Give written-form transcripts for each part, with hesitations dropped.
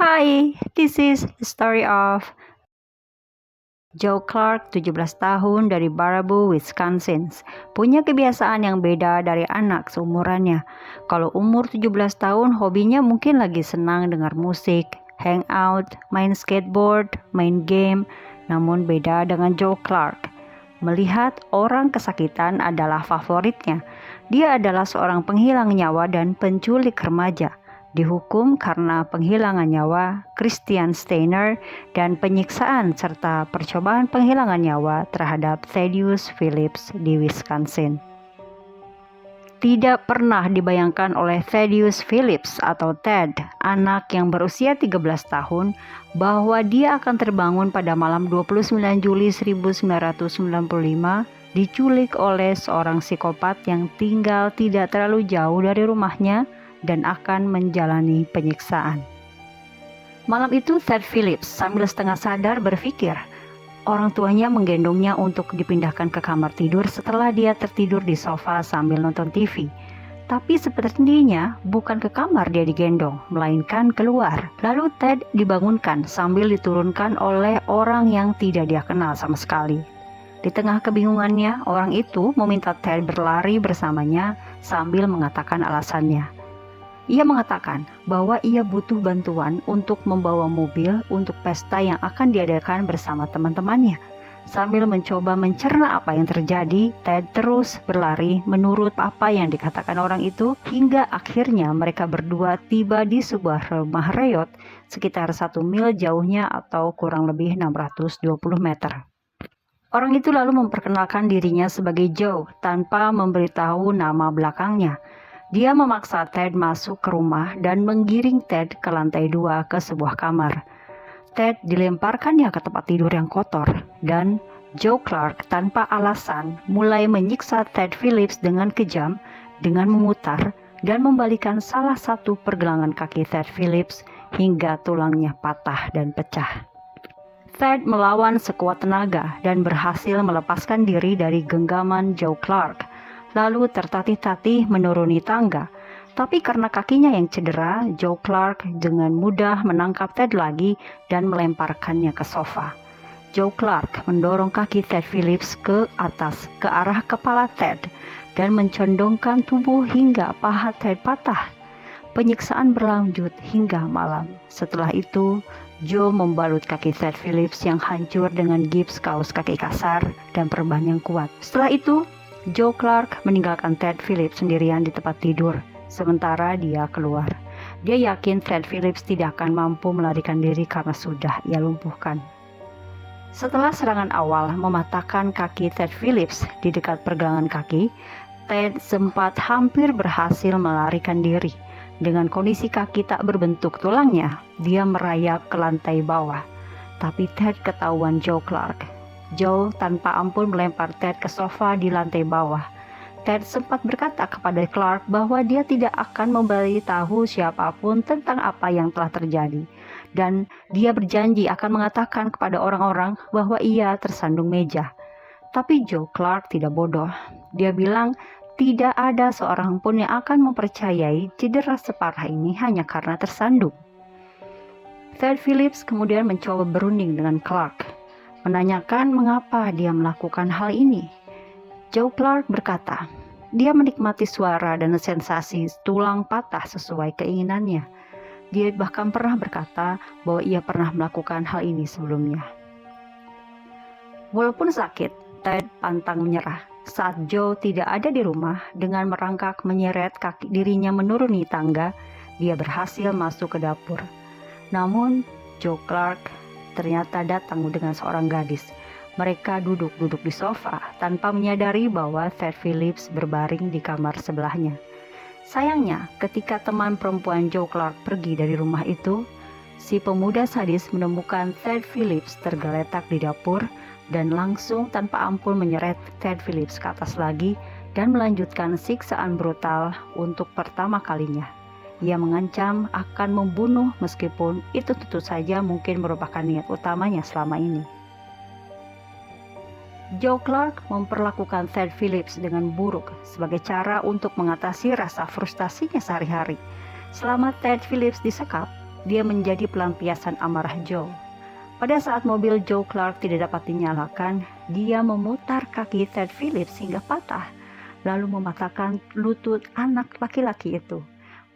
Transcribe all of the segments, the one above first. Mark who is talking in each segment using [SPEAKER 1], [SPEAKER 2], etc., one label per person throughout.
[SPEAKER 1] Hi, this is the story of Joe Clark, 17 tahun dari Baraboo, Wisconsin. Punya kebiasaan yang beda dari anak seumurannya. Kalau umur 17 tahun, hobinya mungkin lagi senang dengar musik, hangout, main skateboard, main game. Namun beda dengan Joe Clark. Melihat orang kesakitan adalah favoritnya. Dia adalah seorang penghilang nyawa dan penculik remaja. Dihukum karena penghilangan nyawa, Christian Steiner, dan penyiksaan serta percobaan penghilangan nyawa terhadap Thaddeus Phillips di Wisconsin. Tidak pernah dibayangkan oleh Thaddeus Phillips atau Ted, anak yang berusia 13 tahun, bahwa dia akan terbangun pada malam 29 Juli 1995 diculik oleh seorang psikopat yang tinggal tidak terlalu jauh dari rumahnya dan akan menjalani penyiksaan. Malam itu Ted Phillips sambil setengah sadar berpikir, orang tuanya menggendongnya untuk dipindahkan ke kamar tidur setelah dia tertidur di sofa sambil nonton TV. Tapi sepertinya bukan ke kamar dia digendong, melainkan keluar. Lalu Ted dibangunkan sambil diturunkan oleh orang yang tidak dia kenal sama sekali. Di tengah kebingungannya, orang itu meminta Ted berlari bersamanya sambil mengatakan alasannya. Ia mengatakan bahwa ia butuh bantuan untuk membawa mobil untuk pesta yang akan diadakan bersama teman-temannya. Sambil mencoba mencerna apa yang terjadi, Ted terus berlari menurut apa yang dikatakan orang itu hingga akhirnya mereka berdua tiba di sebuah rumah reyot sekitar 1 mil jauhnya atau kurang lebih 620 meter. Orang itu lalu memperkenalkan dirinya sebagai Joe tanpa memberitahu nama belakangnya. Dia memaksa Ted masuk ke rumah dan menggiring Ted ke lantai 2 ke sebuah kamar. Ted dilemparkannya ke tempat tidur yang kotor dan Joe Clark tanpa alasan mulai menyiksa Ted Phillips dengan kejam dengan memutar dan membalikan salah satu pergelangan kaki Ted Phillips hingga tulangnya patah dan pecah. Ted melawan sekuat tenaga dan berhasil melepaskan diri dari genggaman Joe Clark. Lalu tertatih-tatih menuruni tangga. Tapi karena kakinya yang cedera, Joe Clark dengan mudah menangkap Ted lagi dan melemparkannya ke sofa. Joe Clark mendorong kaki Ted Phillips ke atas ke arah kepala Ted dan mencondongkan tubuh hingga paha Ted patah. Penyiksaan berlanjut hingga malam. Setelah itu, Joe membalut kaki Ted Phillips yang hancur dengan gips kaus kaki kasar dan perban yang kuat. Setelah itu, Joe Clark meninggalkan Ted Phillips sendirian di tempat tidur, sementara dia keluar. Dia yakin Ted Phillips tidak akan mampu melarikan diri karena sudah ia lumpuhkan. Setelah serangan awal mematahkan kaki Ted Phillips di dekat pergelangan kaki, Ted sempat hampir berhasil melarikan diri. Dengan kondisi kaki tak berbentuk tulangnya, dia merayap ke lantai bawah. Tapi Ted ketahuan Joe Clark. Joe tanpa ampun melempar Ted ke sofa di lantai bawah. Ted sempat berkata kepada Clark bahwa dia tidak akan memberitahu siapapun tentang apa yang telah terjadi. Dan dia berjanji akan mengatakan kepada orang-orang bahwa ia tersandung meja. Tapi Joe Clark tidak bodoh. Dia bilang tidak ada seorang pun yang akan mempercayai cedera separah ini hanya karena tersandung. Ted Phillips kemudian mencoba berunding dengan Clark, menanyakan mengapa dia melakukan hal ini. Joe Clark berkata, dia menikmati suara dan sensasi tulang patah sesuai keinginannya. Dia bahkan pernah berkata bahwa ia pernah melakukan hal ini sebelumnya. Walaupun sakit, Ted pantang menyerah. Saat Joe tidak ada di rumah, dengan merangkak menyeret kaki dirinya menuruni tangga, dia berhasil masuk ke dapur. Namun, Joe Clark ternyata datang dengan seorang gadis. Mereka duduk-duduk di sofa tanpa menyadari bahwa Ted Phillips berbaring di kamar sebelahnya. Sayangnya, ketika teman perempuan Joe Clark pergi dari rumah itu, si pemuda sadis menemukan Ted Phillips tergeletak di dapur dan langsung tanpa ampun menyeret Ted Phillips ke atas lagi dan melanjutkan siksaan brutal untuk pertama kalinya. Ia mengancam akan membunuh meskipun itu tentu saja mungkin merupakan niat utamanya selama ini. Joe Clark memperlakukan Ted Phillips dengan buruk sebagai cara untuk mengatasi rasa frustasinya sehari-hari. Selama Ted Phillips disekap, dia menjadi pelampiasan amarah Joe. Pada saat mobil Joe Clark tidak dapat dinyalakan, dia memutar kaki Ted Phillips hingga patah, lalu mematahkan lutut anak laki-laki itu.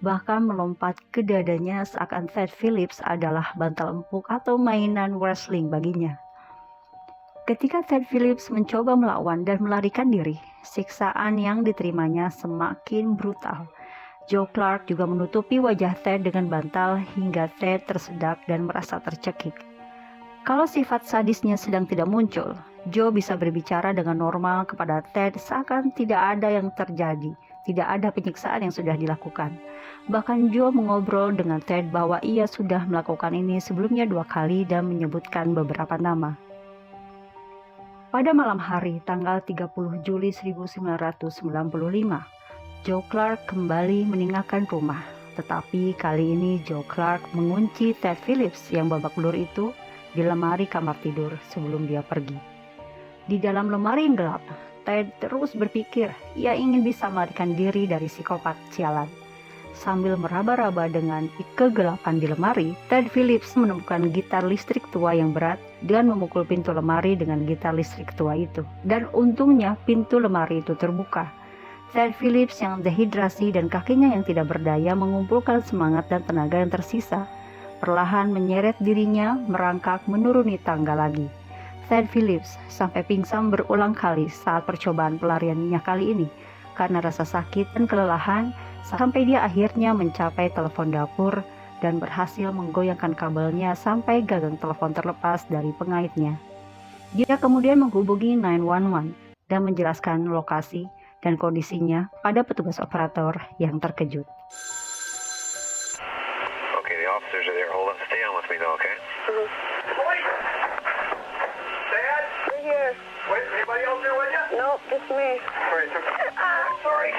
[SPEAKER 1] Bahkan melompat ke dadanya seakan Ted Phillips adalah bantal empuk atau mainan wrestling baginya. Ketika Ted Phillips mencoba melawan dan melarikan diri, siksaan yang diterimanya semakin brutal. Joe Clark juga menutupi wajah Ted dengan bantal hingga Ted tersedak dan merasa tercekik. Kalau sifat sadisnya sedang tidak muncul, Joe bisa berbicara dengan normal kepada Ted seakan tidak ada yang terjadi, tidak ada penyiksaan yang sudah dilakukan. Bahkan Joe mengobrol dengan Ted bahwa ia sudah melakukan ini sebelumnya 2 kali dan menyebutkan beberapa nama. Pada malam hari tanggal 30 Juli 1995, Joe Clark kembali meninggalkan rumah. Tetapi kali ini Joe Clark mengunci Ted Phillips yang babak belur itu di lemari kamar tidur sebelum dia pergi. Di dalam lemari yang gelap, Ted terus berpikir ia ingin bisa melarikan diri dari psikopat sialan. Sambil meraba-raba dengan kegelapan di lemari, Ted Phillips menemukan gitar listrik tua yang berat dan memukul pintu lemari dengan gitar listrik tua itu. Dan untungnya pintu lemari itu terbuka. Ted Phillips yang dehidrasi dan kakinya yang tidak berdaya mengumpulkan semangat dan tenaga yang tersisa. Perlahan menyeret dirinya merangkak menuruni tangga lagi. Ted Phillips sampai pingsan berulang kali saat percobaan pelariannya kali ini karena rasa sakit dan kelelahan, sampai dia akhirnya mencapai telepon dapur dan berhasil menggoyangkan kabelnya sampai gagang telepon terlepas dari pengaitnya. Dia kemudian menghubungi 911 dan menjelaskan lokasi dan kondisinya pada petugas operator yang terkejut.
[SPEAKER 2] Okay, the officers are there. Hold on, stay on with me though, okay? Wait! Dad?
[SPEAKER 3] We're here.
[SPEAKER 2] Wait, anybody else there with you?
[SPEAKER 3] Nope, just me.
[SPEAKER 2] Sorry, sorry.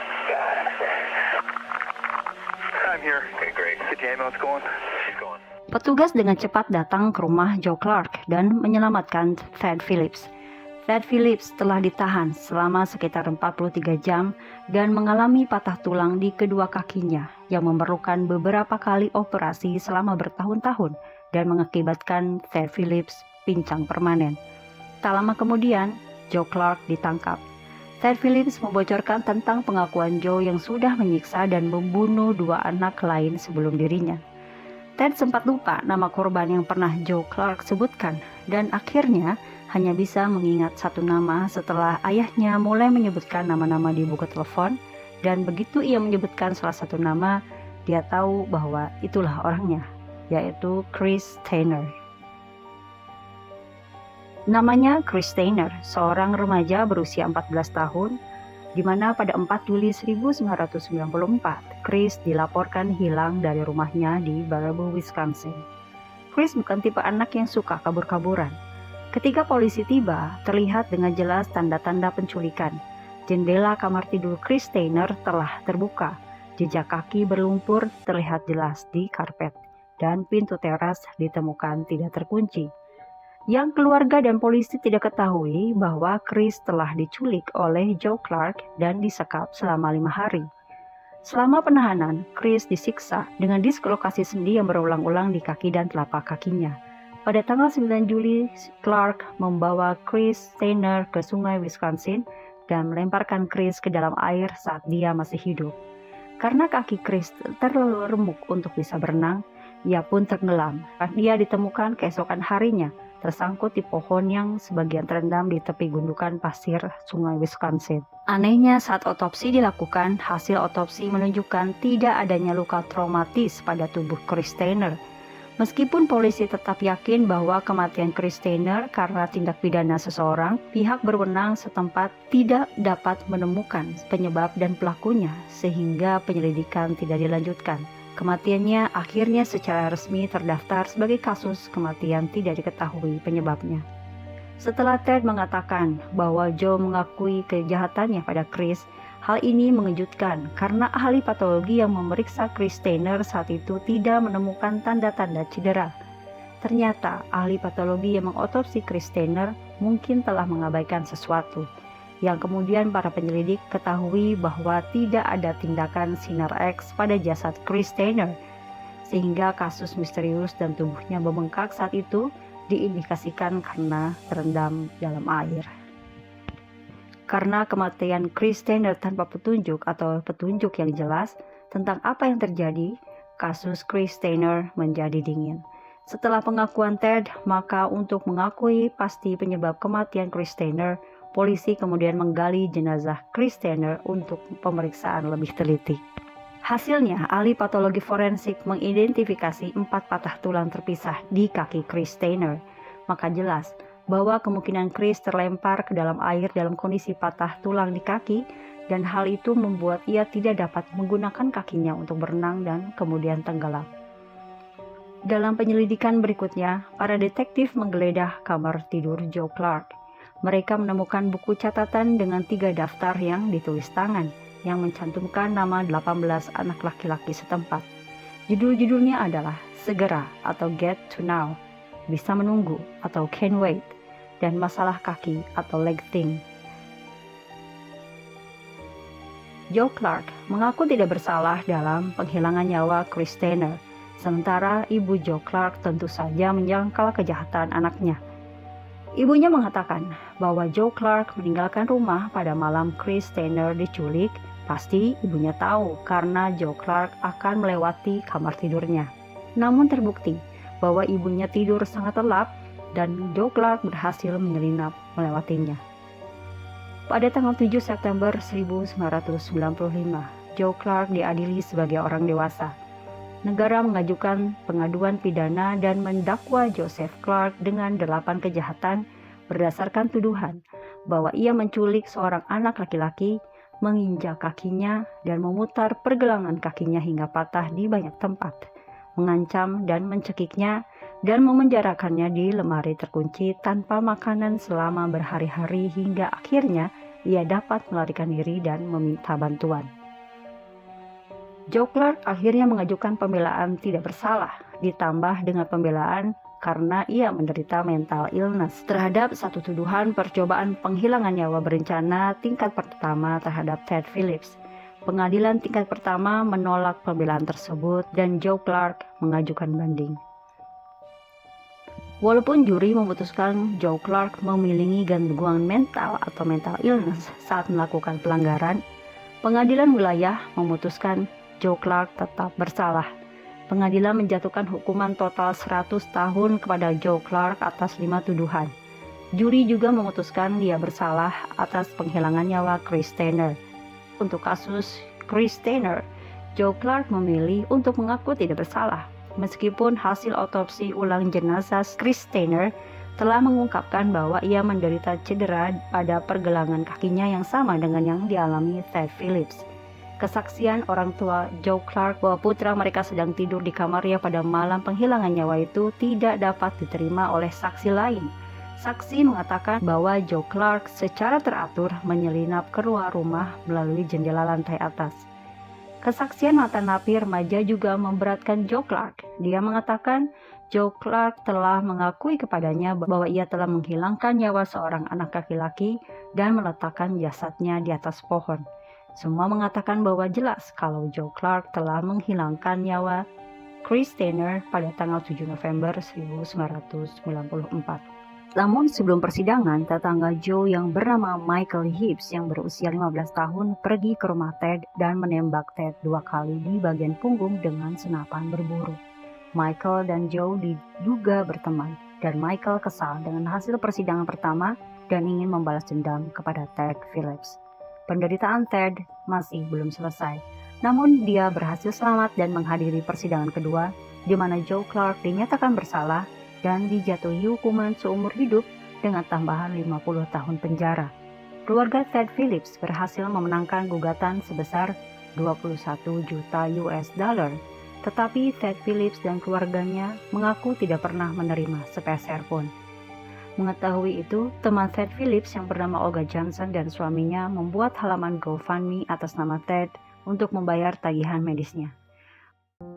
[SPEAKER 2] I'm here. Okay, great. Get the ambulance going. She's going.
[SPEAKER 1] Petugas dengan cepat datang ke rumah Joe Clark dan menyelamatkan Ted Phillips. Ted Phillips telah ditahan selama sekitar 43 jam dan mengalami patah tulang di kedua kakinya yang memerlukan beberapa kali operasi selama bertahun-tahun dan mengakibatkan Ted Phillips pincang permanen. Tak lama kemudian, Joe Clark ditangkap. Ted Phillips membocorkan tentang pengakuan Joe yang sudah menyiksa dan membunuh 2 anak lain sebelum dirinya. Ted sempat lupa nama korban yang pernah Joe Clark sebutkan dan akhirnya hanya bisa mengingat 1 nama setelah ayahnya mulai menyebutkan nama-nama di buku telepon, dan begitu ia menyebutkan salah satu nama, dia tahu bahwa itulah orangnya, yaitu Chris Steiner. Namanya Chris Steiner, seorang remaja berusia 14 tahun, di mana pada 4 Juli 1994, Chris dilaporkan hilang dari rumahnya di Baraboo, Wisconsin. Chris bukan tipe anak yang suka kabur-kaburan. Ketika polisi tiba, terlihat dengan jelas tanda-tanda penculikan. Jendela kamar tidur Chris Steiner telah terbuka, jejak kaki berlumpur terlihat jelas di karpet, dan pintu teras ditemukan tidak terkunci. Yang keluarga dan polisi tidak ketahui bahwa Chris telah diculik oleh Joe Clark dan disekap selama 5 hari. Selama penahanan, Chris disiksa dengan dislokasi sendi yang berulang-ulang di kaki dan telapak kakinya. Pada tanggal 9 Juli, Clark membawa Chris Steiner ke sungai Wisconsin dan melemparkan Chris ke dalam air saat dia masih hidup. Karena kaki Chris terlalu remuk untuk bisa berenang, ia pun tenggelam. Dia ditemukan keesokan harinya tersangkut di pohon yang sebagian terendam di tepi gundukan pasir sungai Wisconsin. Anehnya, saat otopsi dilakukan, hasil otopsi menunjukkan tidak adanya luka traumatis pada tubuh Chris Steiner. Meskipun polisi tetap yakin bahwa kematian Chris Steiner karena tindak pidana seseorang, pihak berwenang setempat tidak dapat menemukan penyebab dan pelakunya, sehingga penyelidikan tidak dilanjutkan. Kematiannya akhirnya secara resmi terdaftar sebagai kasus kematian tidak diketahui penyebabnya. Setelah Ted mengatakan bahwa Joe mengakui kejahatannya pada Chris, hal ini mengejutkan karena ahli patologi yang memeriksa Chris Steiner saat itu tidak menemukan tanda-tanda cedera. Ternyata ahli patologi yang mengotopsi Chris Steiner mungkin telah mengabaikan sesuatu, yang kemudian para penyelidik ketahui bahwa tidak ada tindakan sinar X pada jasad Chris Steiner. sehingga kasus misterius dan tubuhnya membengkak saat itu diindikasikan karena terendam dalam air. Karena kematian Chris Steiner tanpa petunjuk atau petunjuk yang jelas tentang apa yang terjadi, kasus Chris Steiner menjadi dingin. Setelah pengakuan Ted, maka untuk mengakui pasti penyebab kematian Chris Steiner, polisi kemudian menggali jenazah Chris Steiner untuk pemeriksaan lebih teliti. Hasilnya, ahli patologi forensik mengidentifikasi 4 patah tulang terpisah di kaki Chris Steiner. Maka jelas bahwa kemungkinan Chris terlempar ke dalam air dalam kondisi patah tulang di kaki, dan hal itu membuat ia tidak dapat menggunakan kakinya untuk berenang dan kemudian tenggelam. Dalam penyelidikan berikutnya, para detektif menggeledah kamar tidur Joe Clark. Mereka menemukan buku catatan dengan 3 daftar yang ditulis tangan, yang mencantumkan nama 18 anak laki-laki setempat. Judul-judulnya adalah Segera atau Get to Now, Bisa Menunggu atau Can't Wait, dan Masalah Kaki atau Leg Thing. Joe Clark mengaku tidak bersalah dalam penghilangan nyawa Chris Steiner, sementara ibu Joe Clark tentu saja menyangkal kejahatan anaknya. Ibunya mengatakan bahwa Joe Clark meninggalkan rumah pada malam Chris Steiner diculik. Pasti ibunya tahu karena Joe Clark akan melewati kamar tidurnya. Namun terbukti bahwa ibunya tidur sangat lelap dan Joe Clark berhasil menyelinap melewatinya. Pada tanggal 7 September 1995, Joe Clark diadili sebagai orang dewasa. Negara mengajukan pengaduan pidana dan mendakwa Joseph Clark dengan 8 kejahatan berdasarkan tuduhan bahwa ia menculik seorang anak laki-laki, menginjak kakinya, dan memutar pergelangan kakinya hingga patah di banyak tempat, mengancam dan mencekiknya, dan memenjarakannya di lemari terkunci tanpa makanan selama berhari-hari hingga akhirnya ia dapat melarikan diri dan meminta bantuan. Joe Clark akhirnya mengajukan pembelaan tidak bersalah, ditambah dengan pembelaan karena ia menderita mental illness terhadap satu tuduhan percobaan penghilangan nyawa berencana tingkat pertama terhadap Ted Phillips. Pengadilan tingkat pertama menolak pembelaan tersebut dan Joe Clark mengajukan banding. Walaupun juri memutuskan Joe Clark memiliki gangguan mental atau mental illness saat melakukan pelanggaran, pengadilan wilayah memutuskan Joe Clark tetap bersalah. Pengadilan menjatuhkan hukuman total 100 tahun kepada Joe Clark atas 5 tuduhan. Juri juga memutuskan dia bersalah atas penghilangan nyawa Chris Steiner. Untuk kasus Chris Steiner, Joe Clark memilih untuk mengaku tidak bersalah, meskipun hasil otopsi ulang jenazah Chris Steiner telah mengungkapkan bahwa ia menderita cedera pada pergelangan kakinya yang sama dengan yang dialami Ted Phillips. Kesaksian orang tua Joe Clark bahwa putra mereka sedang tidur di kamarnya pada malam penghilangan nyawa itu tidak dapat diterima oleh saksi lain. Saksi mengatakan bahwa Joe Clark secara teratur menyelinap keluar rumah melalui jendela lantai atas. Kesaksian mantan napi remaja juga memberatkan Joe Clark. Dia mengatakan Joe Clark telah mengakui kepadanya bahwa ia telah menghilangkan nyawa seorang anak laki-laki dan meletakkan jasadnya di atas pohon. Semua mengatakan bahwa jelas kalau Joe Clark telah menghilangkan nyawa Chris Steiner pada tanggal 7 November 1994. Namun sebelum persidangan, tetangga Joe yang bernama Michael Hibbs yang berusia 15 tahun pergi ke rumah Ted dan menembak Ted 2 kali di bagian punggung dengan senapan berburu. Michael dan Joe diduga berteman dan Michael kesal dengan hasil persidangan pertama dan ingin membalas dendam kepada Ted Phillips. Penderitaan Ted masih belum selesai, namun dia berhasil selamat dan menghadiri persidangan kedua, di mana Joe Clark dinyatakan bersalah dan dijatuhi hukuman seumur hidup dengan tambahan 50 tahun penjara. Keluarga Ted Phillips berhasil memenangkan gugatan sebesar 21 juta US dollar, tetapi Ted Phillips dan keluarganya mengaku tidak pernah menerima sepeser pun. Mengetahui itu, teman Ted Phillips yang bernama Olga Johnson dan suaminya membuat halaman GoFundMe atas nama Ted untuk membayar tagihan medisnya.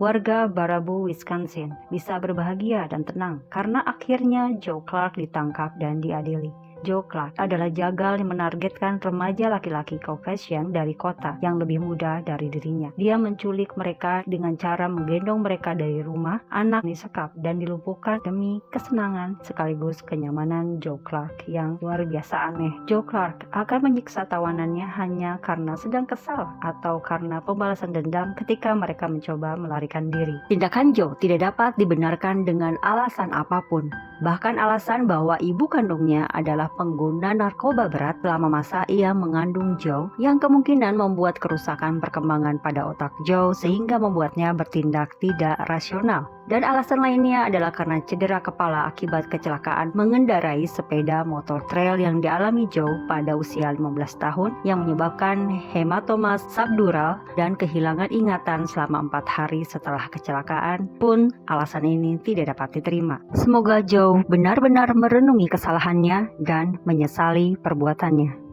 [SPEAKER 1] Warga Baraboo, Wisconsin bisa berbahagia dan tenang karena akhirnya Joe Clark ditangkap dan diadili. Joe Clark adalah jagal yang menargetkan remaja laki-laki Caucasian dari kota yang lebih muda dari dirinya. Dia menculik mereka dengan cara menggendong mereka dari rumah, anak disekap dan dilumpuhkan demi kesenangan sekaligus kenyamanan Joe Clark yang luar biasa aneh. Joe Clark akan menyiksa tawanannya hanya karena sedang kesal atau karena pembalasan dendam ketika mereka mencoba melarikan diri. Tindakan Joe tidak dapat dibenarkan dengan alasan apapun. Bahkan alasan bahwa ibu kandungnya adalah pengguna narkoba berat selama masa ia mengandung Joe yang kemungkinan membuat kerusakan perkembangan pada otak Joe sehingga membuatnya bertindak tidak rasional. Dan alasan lainnya adalah karena cedera kepala akibat kecelakaan mengendarai sepeda motor trail yang dialami Joe pada usia 15 tahun yang menyebabkan hematoma subdural dan kehilangan ingatan selama 4 hari setelah kecelakaan pun alasan ini tidak dapat diterima. Semoga Joe benar-benar merenungi kesalahannya dan menyesali perbuatannya.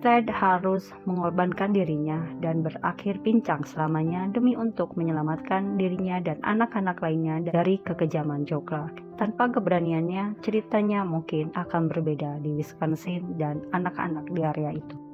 [SPEAKER 1] Ted harus mengorbankan dirinya dan berakhir pincang selamanya demi untuk menyelamatkan dirinya dan anak-anak lainnya dari kekejaman Joe Clark. Tanpa keberaniannya, ceritanya mungkin akan berbeda di Wisconsin dan anak-anak di area itu.